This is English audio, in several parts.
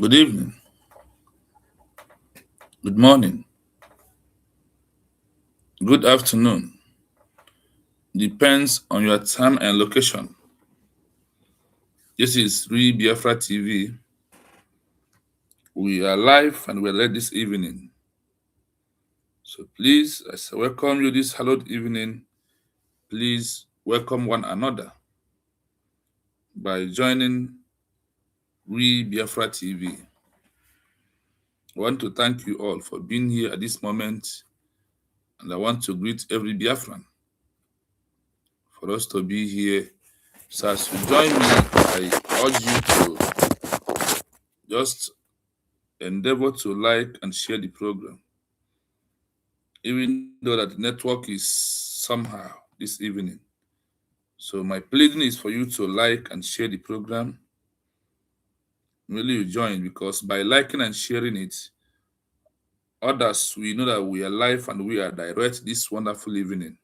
Good evening, good morning, good afternoon. Depends on your time and location. This is RealBiafraTv. We are live and we're late this evening. So please, as I welcome you this hallowed evening, please welcome one another by joining RealBiafraTV. I want to thank you all for being here at this moment, and I want to greet every Biafran for us to be here. So as you join me, I urge you to just endeavor to like and share the program, even though that the network is somehow this evening. So my pleading is for you to like and share the program. Really, you join, because by liking and sharing it, others we know that we are live and we are direct this wonderful evening.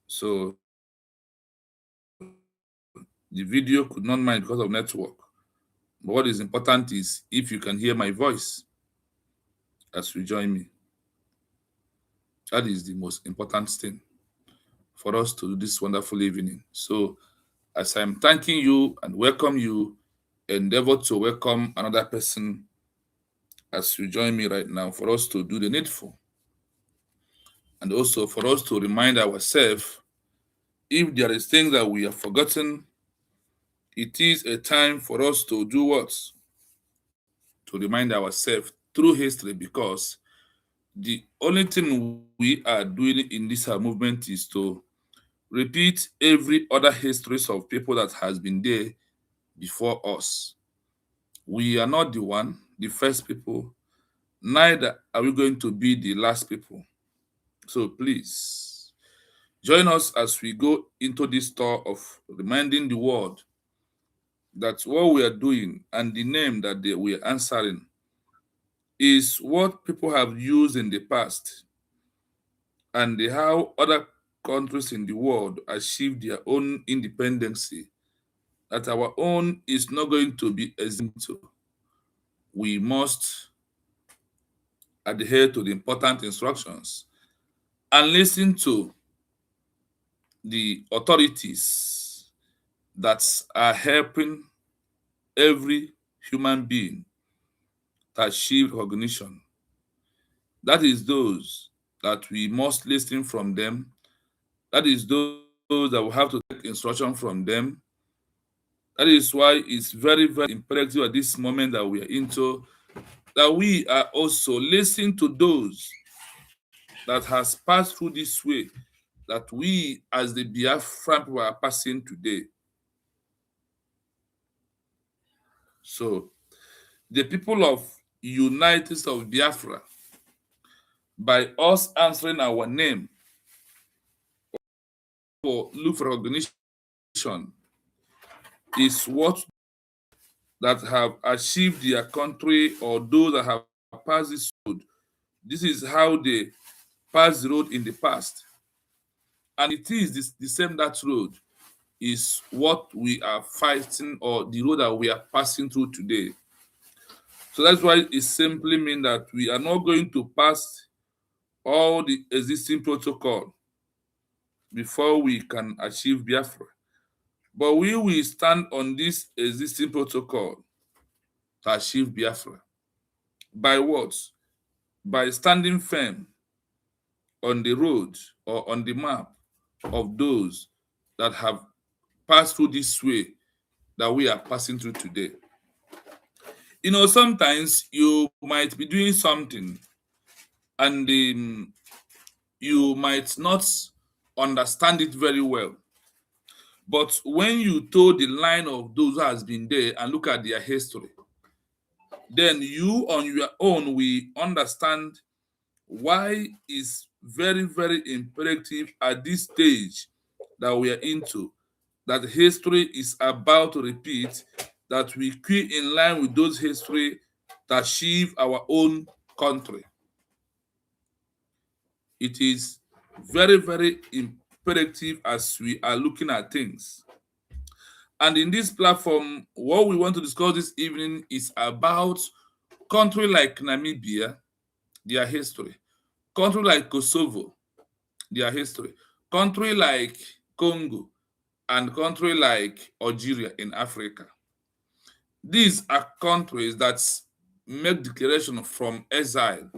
So the video could not mind because of network. But what is important is if you can hear my voice as you join me. That is the most important thing for us to do this wonderful evening. So as I'm thanking you and welcome you, endeavor to welcome another person as you join me right now for us to do the needful. And also for us to remind ourselves, if there is things that we have forgotten, it is a time for us to do what? To remind ourselves through history, because the only thing we are doing in this movement is to repeat every other histories of people that has been there before us. We are not the first people, neither are we going to be the last people. So please join us as we go into this tour of reminding the world that what we are doing and the name that we are answering is what people have used in the past, and how other countries in the world achieved their own independence, that our own is not going to be exempt. We must adhere to the important instructions and listen to the authorities that are helping every human being to achieve recognition. That is those that we must listen from them. That is those that we have to take instruction from them. That is why it's very, very imperative at this moment that we are into, that we are also listening to those that has passed through this way, that we as the Biafran people are passing today. So the people of United States of Biafra, by us answering our name for look for recognition, is what that have achieved their country, or those that have passed this road. This is how they passed the road in the past. And it is the same that road is what we are fighting, or the road that we are passing through today. So that's why it simply means that we are not going to pass all the existing protocol before we can achieve Biafra. But we will stand on this existing protocol to achieve Biafra. By what? By standing firm on the road or on the map of those that have passed through this way that we are passing through today. Sometimes you might be doing something, and you might not understand it very well. But when you toe the line of those who has been there and look at their history, then you on your own will understand why it's very, very imperative at this stage that we are into, that history is about to repeat, that we keep in line with those history to achieve our own country. It is very, very imperative as we are looking at things. And in this platform, what we want to discuss this evening is about country like Namibia, their history, country like Kosovo, their history, country like Congo, and country like Algeria in Africa. These are countries that make declaration from exile,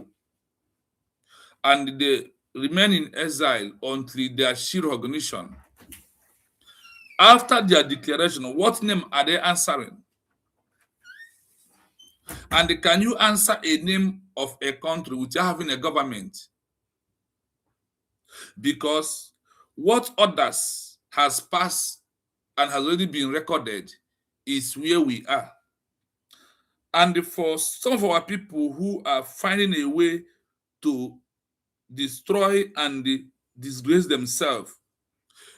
and they remain in exile until their sheer recognition. After their declaration, what name are they answering? And can you answer a name of a country without having a government? Because what others has passed and has already been recorded is where we are. And for some of our people who are finding a way to destroy and disgrace themselves,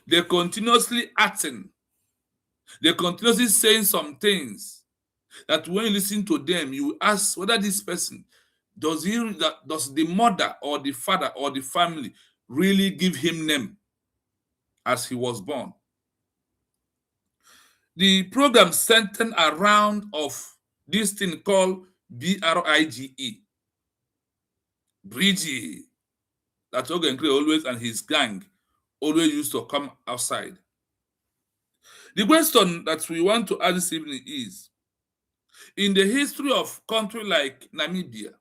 they're continuously acting, they're continuously saying some things that when you listen to them, you ask whether this person does the mother or the father or the family really give him name as he was born. The program centered around of this thing called BRIGE, Bridgie, that Ogen always and his gang always used to come outside. The question that we want to ask this evening is, in the history of country like Namibia,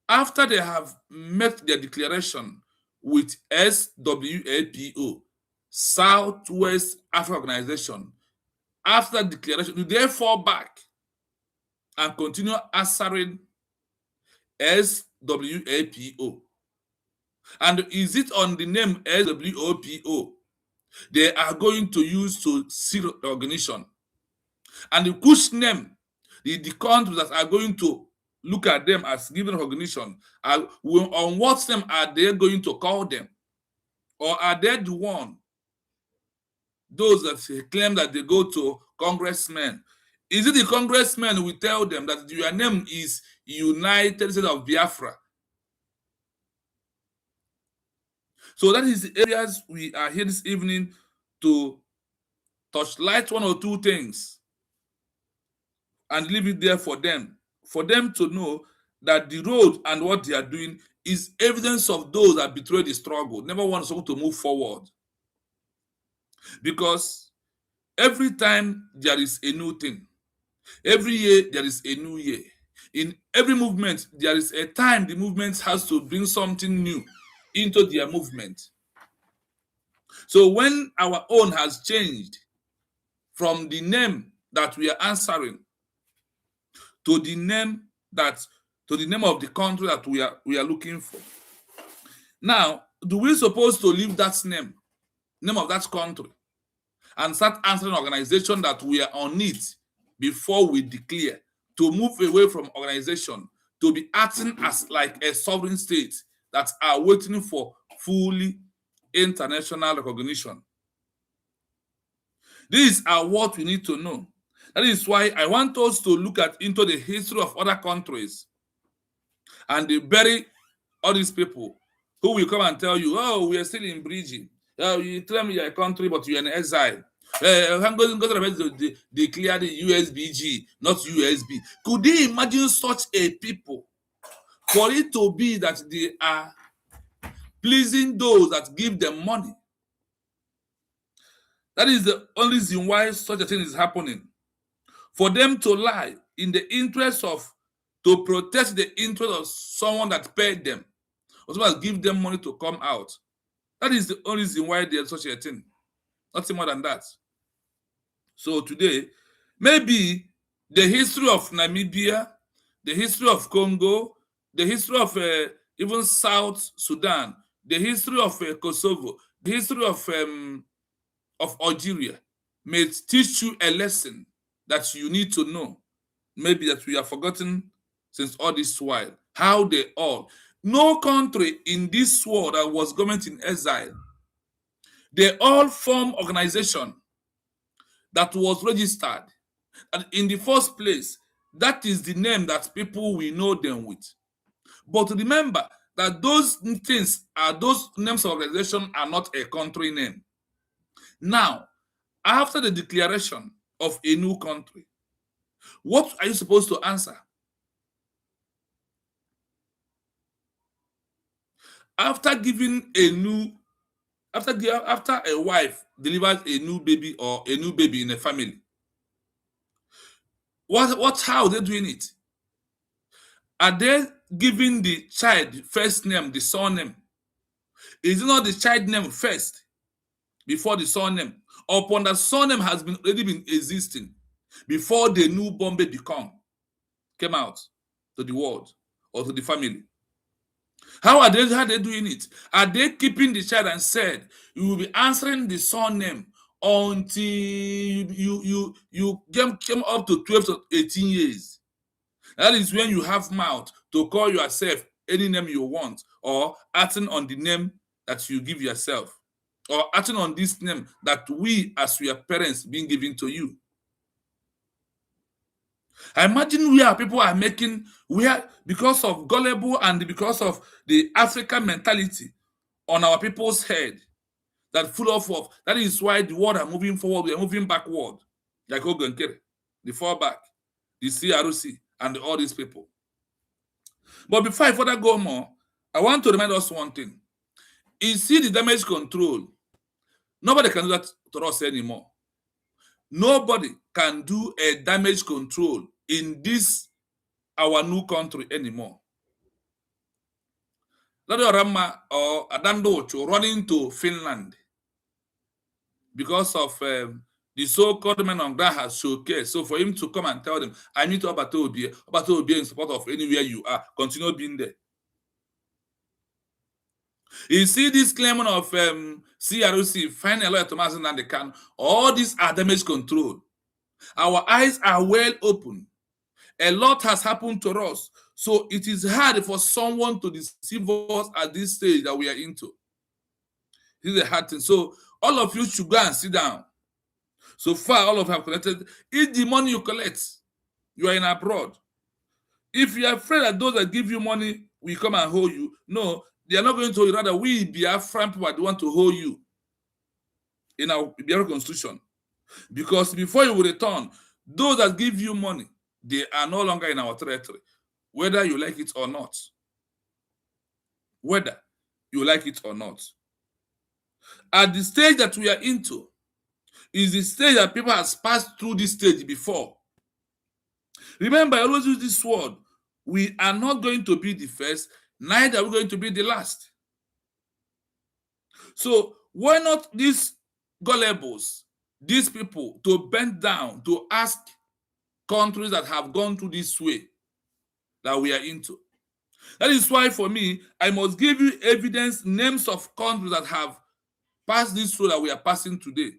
after they have met their declaration with SWAPO, Southwest Africa Organization, after declaration, do they fall back and continue answering SWAPO? And is it on the name SWAPO they are going to use to seek recognition? And the push name, the countries that are going to look at them as giving recognition, on what name are they going to call them? Or are they the one, those that claim that they go to congressmen? Is it the congressmen who tell them that your name is United States of Biafra? So that is the areas we are here this evening to touch light one or two things and leave it there for them to know that the road and what they are doing is evidence of those that betrayed the struggle, never want someone to move forward. Because every time there is a new thing, every year there is a new year. In every movement, there is a time the movement has to bring something new into their movement. So when our own has changed from the name that we are answering to the name of the country that we are looking for. Now, do we supposed to leave that name of that country, and start answering organization that we are on it before we declare, to move away from organization, to be acting as like a sovereign state that are waiting for fully international recognition? These are what we need to know. That is why I want us to look into the history of other countries and they bury all these people who will come and tell you, oh, we are still in Bridgie. You tell me you're a country, but you're in exile. I'm going to declare the USBG, not USB. Could they imagine such a people, for it to be that they are pleasing those that give them money? That is the only reason why such a thing is happening. For them to lie in the interest of, to protect the interest of someone that paid them, or someone that give them money to come out. That is the only reason why there's such a thing. Nothing more than that. So today, maybe the history of Namibia, the history of Congo, the history of even South Sudan, the history of Kosovo, the history of Algeria may teach you a lesson that you need to know. Maybe that we have forgotten since all this while. How they all, no country in this world that was government in exile, they all form organization that was registered. And in the first place, that is the name that people will know them with. But remember that those things are, those names of organization are not a country name. Now, after the declaration of a new country, what are you supposed to answer? After giving a new, after a wife delivers a new baby or a new baby in a family, how are they doing it? Are they giving the child first name, the surname? Is it not the child name first before the surname? Upon the surname has already been existing before the newborn baby came out to the world or to the family. How are they doing it? Are they keeping the child and said you will be answering the surname until you came up to 12 to 18 years? That is when you have mouth to call yourself any name you want, or acting on the name that you give yourself, or acting on this name that we as your parents being given to you. I imagine where people are making, where because of gullible and because of the African mentality on our people's head that full of that is why the world are moving forward, we are moving backward. Like Ogankere, the fallback, the CRC, and all these people. But before I further go more, I want to remind us one thing. You see the damage control. Nobody can do that to us anymore. Nobody can do a damage control in this our new country anymore. Lado Rama or Adando running to Finland because of the so-called men on ground has showcased. So for him to come and tell them, I need to Obato Obie in support of anywhere you are, continue being there. You see this claimant of CRC, finding a lawyer to Mazen and they can. All these are damage control. Our eyes are well open. A lot has happened to us. So it is hard for someone to deceive us at this stage that we are into. This is a hard thing. So all of you should go and sit down. So far, all of you have collected. If the money you collect, you are in abroad. If you are afraid that those that give you money will come and hold you, no, they are not going to hold you. Rather, we Biafran people are the one to hold you in our Biafran constitution. Because before you will return, those that give you money, they are no longer in our territory, whether you like it or not. Whether you like it or not. At the stage that we are into, is the stage that people have passed through this stage before. Remember, I always use this word. We are not going to be the first, neither are we going to be the last. So why not these gullibles, these people, to bend down to ask countries that have gone through this way that we are into? That is why for me, I must give you evidence, names of countries that have passed this road that we are passing today.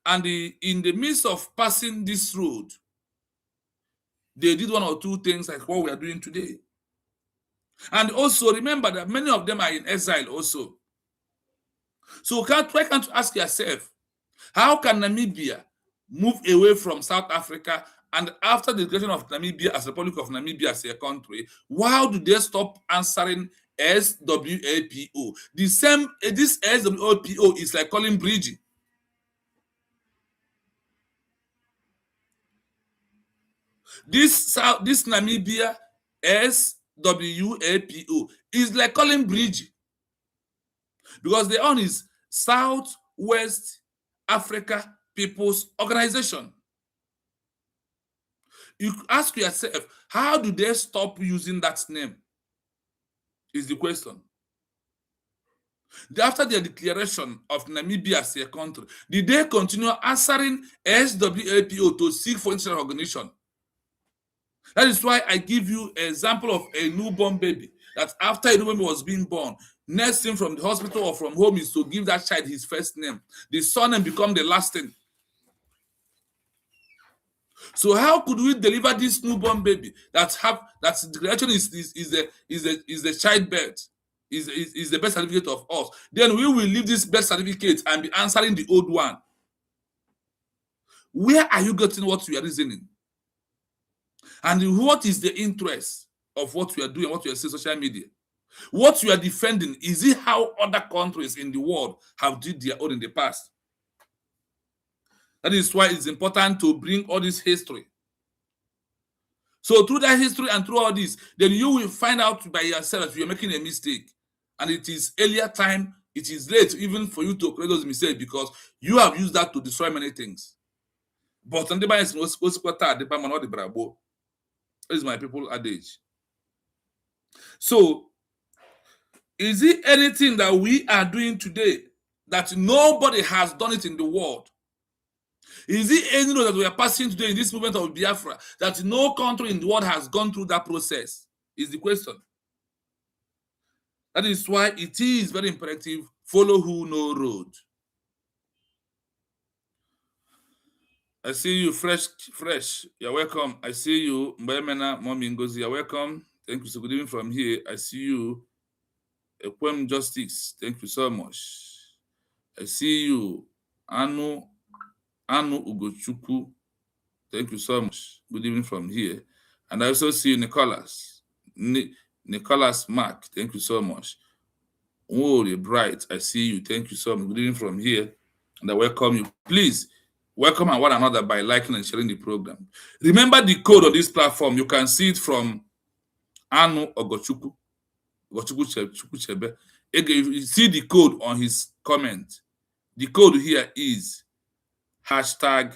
And in the midst of passing this road, they did one or two things like what we are doing today. And also remember that many of them are in exile also. So why can't you ask yourself, how can Namibia move away from South Africa, and after the creation of Namibia as the Republic of Namibia as a country, why do they stop answering SWAPO? This SWAPO is like calling bridge. This Namibia SWAPO is like calling bridge, because the own is Southwest Africa People's Organization. You ask yourself, how do they stop using that name? Is the question. After their declaration of Namibia as a country, did they continue answering SWAPO to seek for international recognition? That is why I give you an example of a newborn baby, that after a newborn baby was being born, next thing from the hospital or from home is to give that child his first name. The surname become the last thing. So how could we deliver this newborn baby that's the declaration is the childbirth, is the birth certificate of us? Then we will leave this birth certificate and be answering the old one. Where are you getting what you are reasoning? And what is the interest of what we are doing, what we are saying social media? What you are defending, is it how other countries in the world have did their own in the past? That is why it's important to bring all this history. So through that history and through all this, then you will find out by yourself if you're making a mistake. And it is earlier time, it is late even for you to correct those mistakes because you have used that to destroy many things. But that is my people adage. So, is it anything that we are doing today that nobody has done it in the world? Is it anything that we are passing today in this movement of Biafra that no country in the world has gone through that process? Is the question. That is why it is very imperative, follow who know road. I see you, fresh. You're welcome. I see you, Mbemena Mommy Ngozi. You're welcome. Thank you. So good evening from here. I see you, Equem Justice. Thank you so much. I see you, Anu Ugochukwu. Thank you so much. Good evening from here. And I also see you, Nicholas. Nicholas Mark. Thank you so much. Oh, you're bright. I see you. Thank you so much. Good evening from here. And I welcome you. Please welcome one another by liking and sharing the program. Remember the code on this platform. You can see it from Anu Ogochukwu. If you see the code on his comment, the code here is hashtag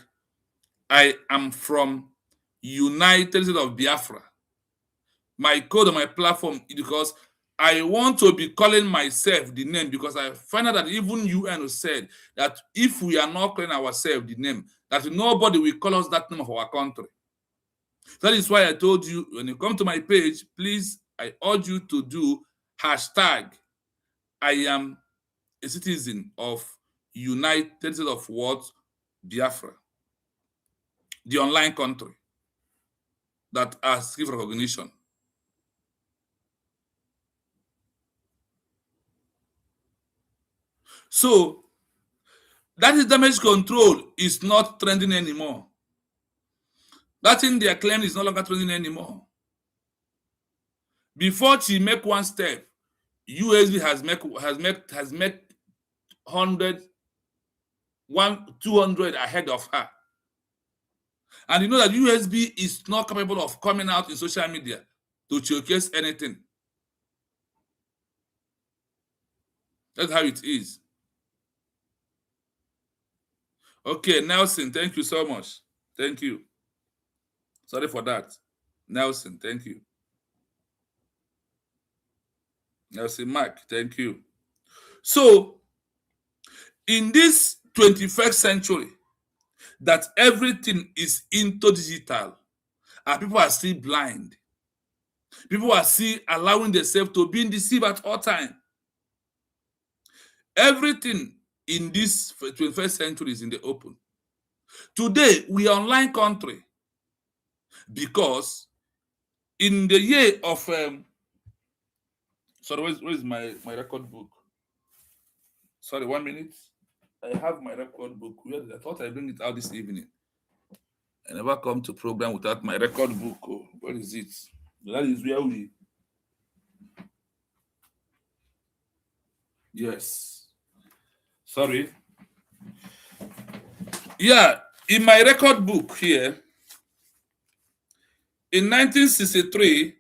I am from United States of Biafra. My code on my platform is because I want to be calling myself the name because I find out that even UN said that if we are not calling ourselves the name, that nobody will call us that name of our country. That is why I told you, when you come to my page, please, I urge you to do hashtag I am a citizen of United States of what? Biafra. The online country that has given recognition. So, that is damage control is not trending anymore. That thing they are claiming is no longer trending anymore. Before she make one step, USB has made 100, 200 ahead of her. And you know that USB is not capable of coming out in social media to showcase anything. That's how it is. Okay, Nelson, thank you so much. Thank you. Sorry for that. Nelson, thank you. Nelson Mark, thank you. So, in this 21st century, that everything is into digital, and people are still blind. People are still allowing themselves to be deceived at all times. Everything in this 21st century is in the open. Today, we are online country because in the year of sorry, where is my record book? Sorry, 1 minute. I have my record book. I thought I bring it out this evening. I never come to program without my record book. Oh, where is it? That is where we. Yes. Sorry. Yeah, in my record book here, in 1963,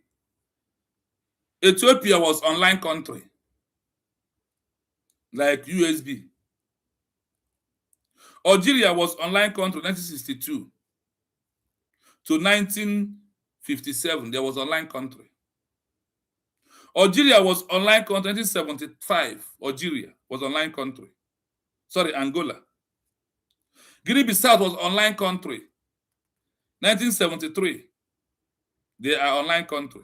Ethiopia was online country, like USB. Algeria was online country 1962 to 1957. There was online country. Algeria was online country 1975. Algeria was online country. Sorry, Angola. Guinea-Bissau was online country 1973. They are online country.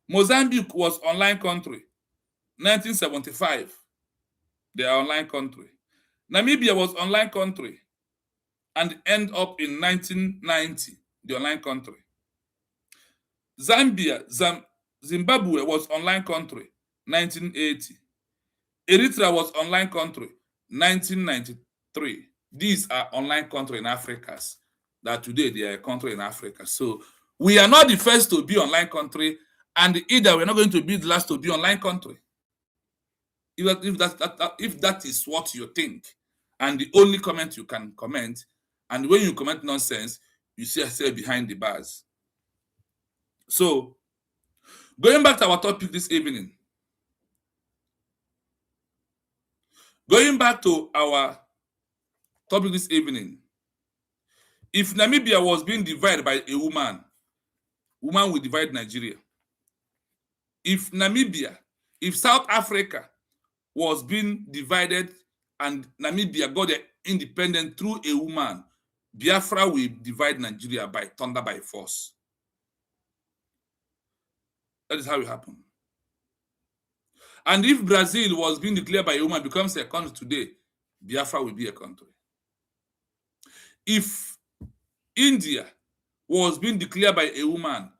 Mozambique was online country 1975. They are online country. Namibia was online country and end up in 1990, the online country. Zimbabwe was online country 1980. Eritrea was online country 1993. These are online country in Africa. That today they are a country in Africa. So we are not the first to be online country, and either we're not going to be the last to be online country. If that is what you think, and the only comment you can comment, and when you comment nonsense, you see yourself behind the bars. So, going back to our topic this evening, if Namibia was being divided by a woman will divide Nigeria. If South Africa was being divided and Namibia got their independence through a woman, Biafra will divide Nigeria by thunder, by force. That is how it happened. And if Brazil was being declared by a woman, becomes a country today, Biafra will be a country. If India was being declared by a woman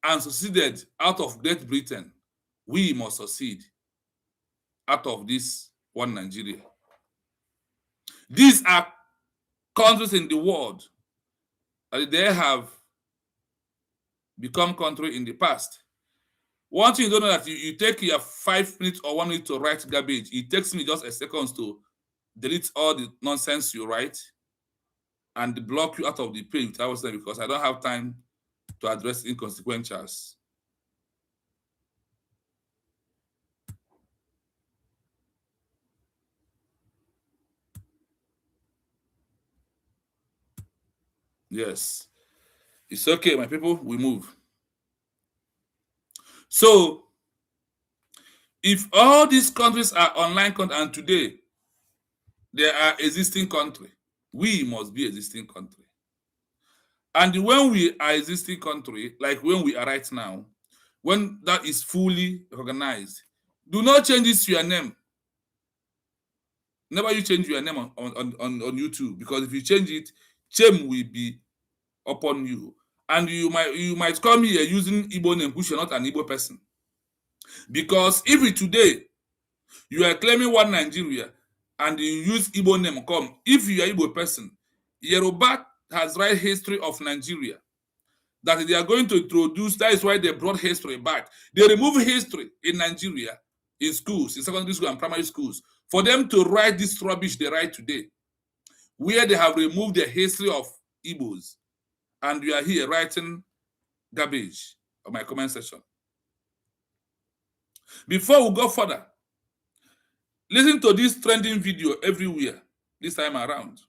and succeeded out of Great Britain, we must succeed out of this one Nigeria. These are countries in the world that they have become country in the past. One thing you don't know that you take your 5 minutes or 1 minute to write garbage. It takes me just a second to delete all the nonsense you write and block you out of the page without saying, because I don't have time to address inconsequentials. Yes. It's okay, my people, we move. So, if all these countries are online and today they are existing country, we must be existing country. And when we are existing country, like when we are right now, when that is fully organized, do not change this to your name. Never you change your name on YouTube, because if you change it, shame will be upon you. And you might come here using Igbo name, which you're not an Igbo person. Because if today you are claiming one Nigeria and you use Igbo name, if you are Igbo person, Yoruba has right history of Nigeria that they are going to introduce. That is why they brought history back. They remove history in Nigeria, in schools, in secondary school and primary schools, for them to write this rubbish they write today, where they have removed the history of Igbos. And we are here writing garbage on my comment section. Before we go further, listen to this trending video everywhere this time around.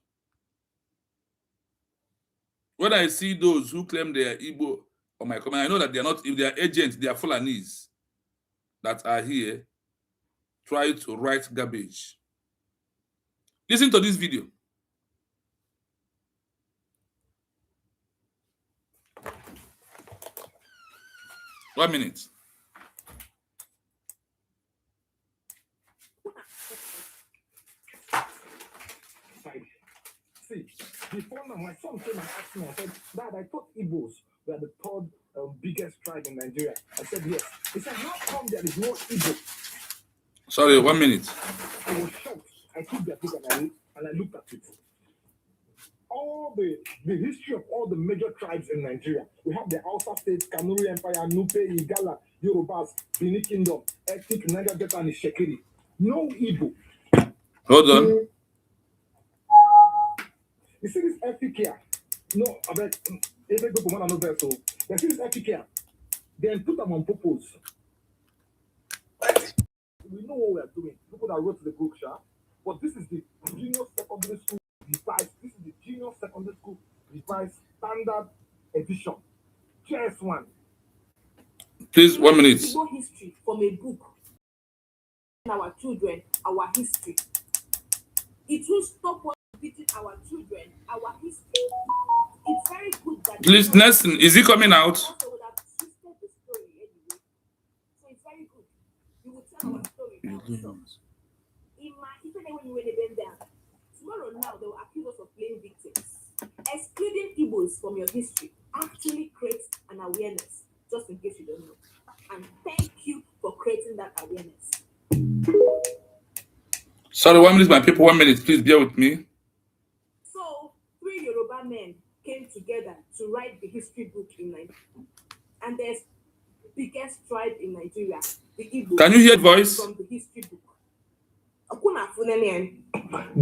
When I see those who claim they are Igbo on my comment, I know that they are not. If they are agents, they are Fulanis that are here try to write garbage. Listen to this video. One minute. See, before now, my son came and asked me, I said, Dad, I thought Igbos were the third biggest tribe in Nigeria. I said, yes. He said, how come there is no Igbo? Sorry, 1 minute. I was shocked. I took their picture and I looked at it. All the history of all the major tribes in Nigeria. We have the Hausa states, Kanuri Empire, Nupe, Igala, Yorubas, Benin Kingdom, ethnic Niger Delta, and Shekiri. No Igbo. Hold on. You see this epic here? No, I bet every people want to know that. So, you see this epic here? Then put them on purpose. We know what we are doing. People that wrote the book, but this is the junior secondary school device. This is the junior secondary school device standard edition. JS1. Please, 1 minute. History from a book. Our children, our history. It will stop us teaching our children our history. It's very good that. Please, Nelson, is he coming out? So it's very good. You will tell our story. When you went down. Tomorrow now they will accuse us of playing victims. Excluding Igbos from your history actually creates an awareness, just in case you don't know. And thank you for creating that awareness. Sorry, 1 minute, my people, 1 minute. Please bear with me. So, 3 Yoruba men came together to write the history book in Nigeria. And there's the biggest tribe in Nigeria, the Igbo. Can you hear the voice? From the history book.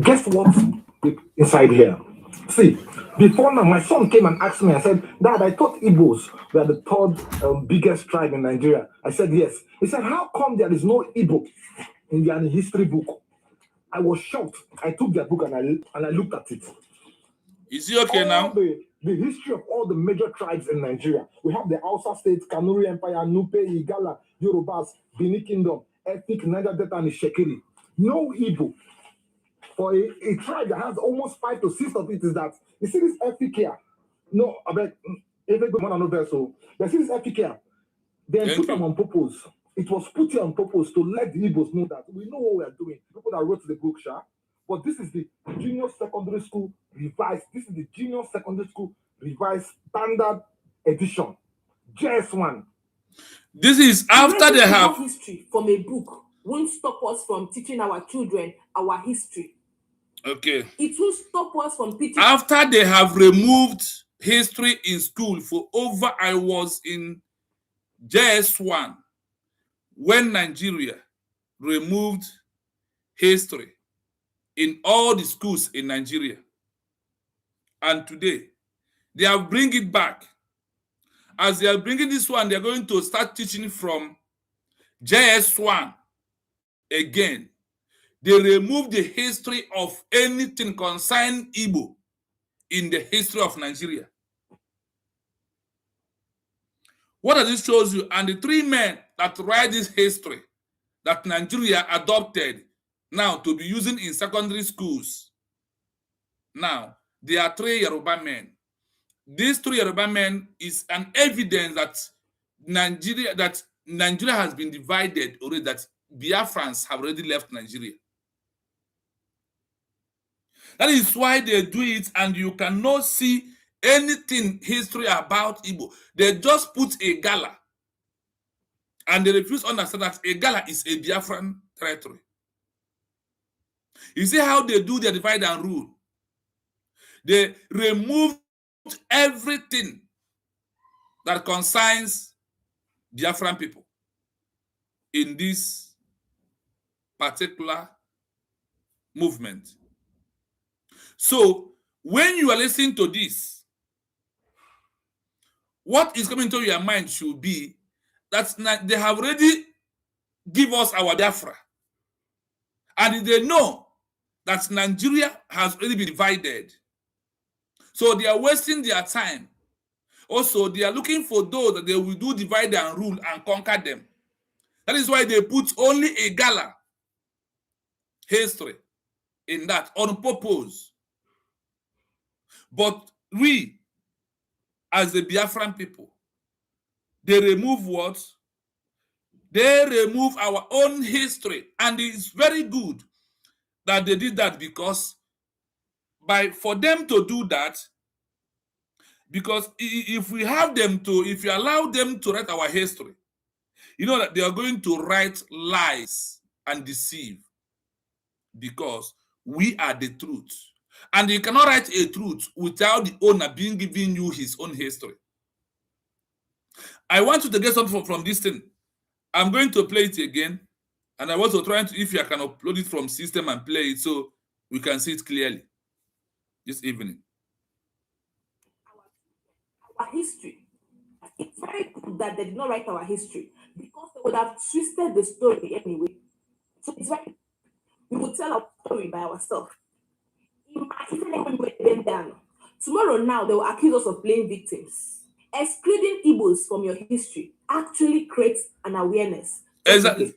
Guess what? Inside here. See, before now, my son came and asked me, I said, Dad, I thought Igbos were the third biggest tribe in Nigeria. I said, yes. He said, how come there is no Igbo in the history book? I was shocked. I took their book and I looked at it. Is he okay now? The history of all the major tribes in Nigeria. We have the Hausa states, Kanuri Empire, Nupe, Igala, Yorubas, Benin Kingdom, ethnic Niger Delta, and Shekiri. No Igbo. For a tribe that has almost 5 to 6 of it is that, you see this ethnic here? No, I bet, every good man I know there, so, you see this ethnic here? They put them on purpose. It was put here on purpose to let the Igbos know that we know what we are doing. People that wrote the book, but this is the junior secondary school revised. This is the junior secondary school revised standard edition. JS1. This is after they have history from a book. Won't stop us from teaching our children our history. Okay. It will stop us from teaching. After they have removed history in school for over, I was in JS1 when Nigeria removed history in all the schools in Nigeria. And today, they are bringing it back. As they are bringing this one, they are going to start teaching from JS1 again. They remove the history of anything concerning Igbo in the history of Nigeria. What does this show you? And the 3 men that write this history that Nigeria adopted now to be using in secondary schools. Now, there are 3 Yoruba men. These 3 Yoruba men is an evidence that Nigeria has been divided already, that Biafrans have already left Nigeria. That is why they do it, and you cannot see anything history about Igbo. They just put a gala, and they refuse to understand that a gala is a Biafran territory. You see how they do their divide and rule. They removed everything that concerns Biafran people in this particular movement. So, when you are listening to this, what is coming to your mind should be that they have already given us our Biafra. And they know that Nigeria has already been divided. So they are wasting their time. Also, they are looking for those that they will do divide and rule and conquer them. That is why they put only a gala history in that on purpose. But we, as the Biafran people, they remove what? They remove our own history. And it's very good that they did that, because for them to do that, because if we have them to, if you allow them to write our history, you know that they are going to write lies and deceive, because we are the truth. And you cannot write a truth without the owner being giving you his own history. I want you to get something from this thing. I'm going to play it again. And I was also trying to, if I can upload it from system and play it so we can see it clearly this evening. Our history. It's very good that they did not write our history, because they would have twisted the story anyway. So it's very, we would tell our story by ourselves. Even when we went down. Tomorrow now, they will accuse us of playing victims. Excluding Igbos from your history actually creates an awareness. Exactly.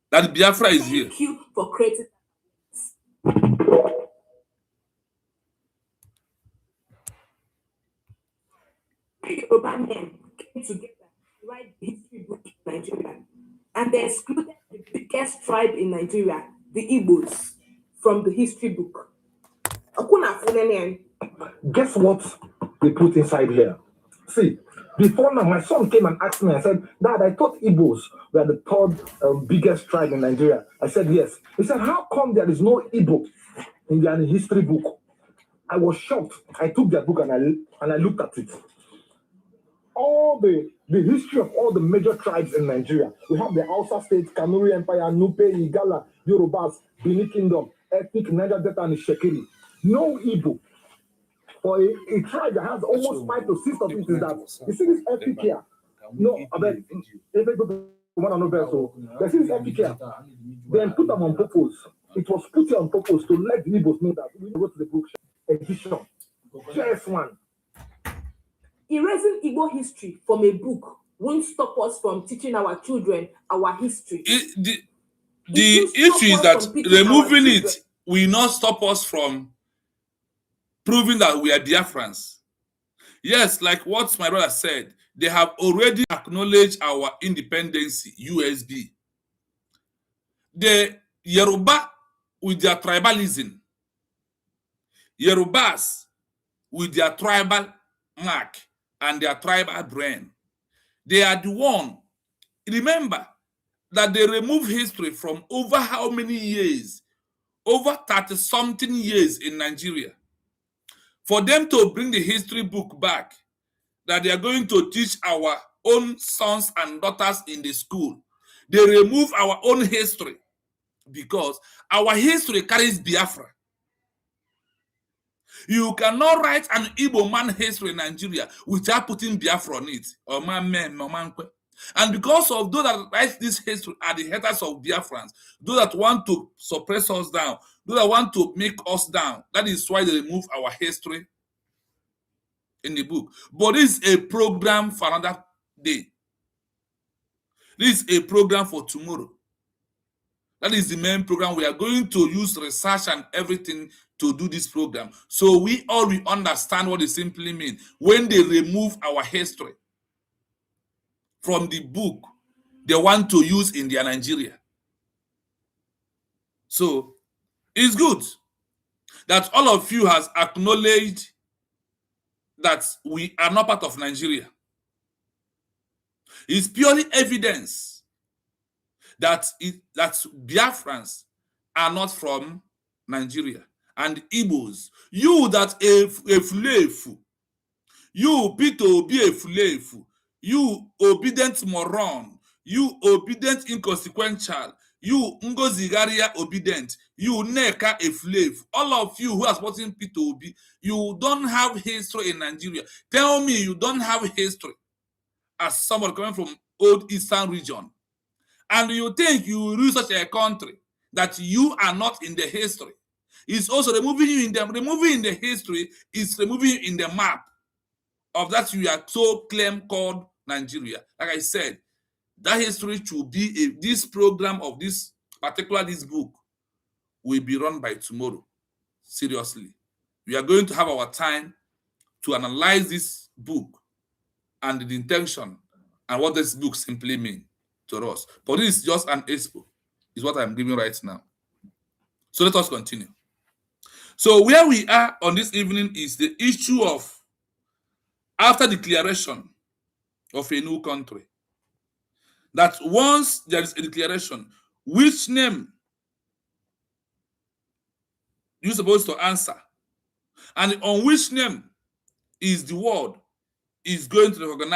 That Biafra is here. Thank you for creating Yoruba men came together to write the history book in Nigeria, and they excluded the biggest tribe in Nigeria, the Igbos, from the history book. Guess what they put inside here? See, before now, my son came and asked me, I said, Dad, I thought Igbos were the third biggest tribe in Nigeria. I said, yes. He said, how come there is no Igbo in the history book? I was shocked. I took their book and I looked at it. all the history of all the major tribes in Nigeria. We have the Hausa states, Kanuri Empire, Nupe, Igala, Yorubas, Bini Kingdom, ethnic Niger Delta, and Shekiri. No Igbo. For a tribe that has almost 5 to 6 of it is that, you see this ethnic here? No, I bet, if they go to one another, so they see this ethnic here, then put them on purpose. It was put here on purpose to let the Igbos know that we go to the book edition. Just one. Erasing Igbo history from a book won't stop us from teaching our children our history. The issue is that removing it will not stop us from proving that we are Biafrans. Yes, like what my brother said, they have already acknowledged our independence, USB. The Yoruba with their tribalism, Yorubas with their tribal mark and their tribal brain, they are the one. Remember that they remove history from over how many years? Over 30-something years in Nigeria. For them to bring the history book back, that they are going to teach our own sons and daughters in the school, they remove our own history because our history carries Biafra. You cannot write an Igbo man history in Nigeria without putting Biafra on it, or man. And because of those that write this history are the haters of Biafrans, those that want to suppress us down, those that want to make us down, that is why they remove our history in the book. But this is a program for another day. This is a program for tomorrow. That is the main program. We are going to use research and everything to do this program. So we all will understand what it simply means when they remove our history from the book they want to use in their Nigeria. So it's good that all of you has acknowledged that we are not part of Nigeria. It's purely evidence that Biafrans are not from Nigeria. And Igbos, you that a fulefu, you Peter Obi a fulefu, you obedient moron, you obedient inconsequential, you Ngozigaria obedient, you Neka a fulefu, all of you who are supporting Peter Obi, you don't have history in Nigeria. Tell me you don't have history as someone coming from old Eastern region. And you think you will rule such a country that you are not in the history. It's also removing you in the history is removing you in the map of that you are so claim called Nigeria. Like I said, that history should be this program of this book will be run by tomorrow. Seriously. We are going to have our time to analyze this book and the intention and what this book simply means to us. But this is just an expo, is what I'm giving right now. So let us continue. So where we are on this evening is the issue of after declaration of a new country. That once there is a declaration, which name you're supposed to answer, and on which name is the world is going to recognize